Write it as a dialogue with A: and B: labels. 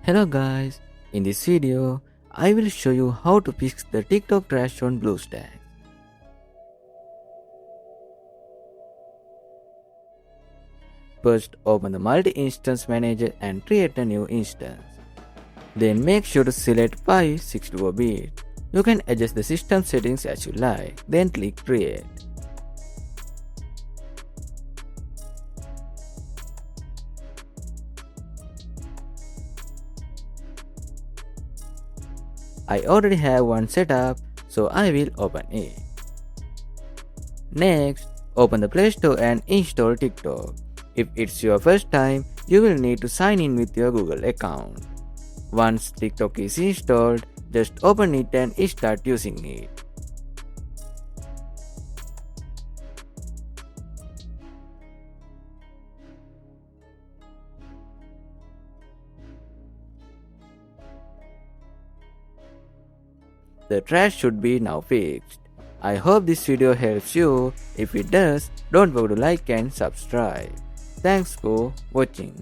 A: Hello guys, in this video, I will show you how to fix the TikTok trash on BlueStacks. First, open the multi-instance manager and create a new instance. Then make sure to select 564-bit. You can adjust the system settings as you like, then click create. I already have one set up, so I will open it. Next, open the Play Store and install TikTok. If it's your first time, you will need to sign in with your Google account. Once TikTok is installed, just open it and start using it. The trash should be now fixed. I hope this video helps you. If it does, don't forget to like and subscribe. Thanks for watching.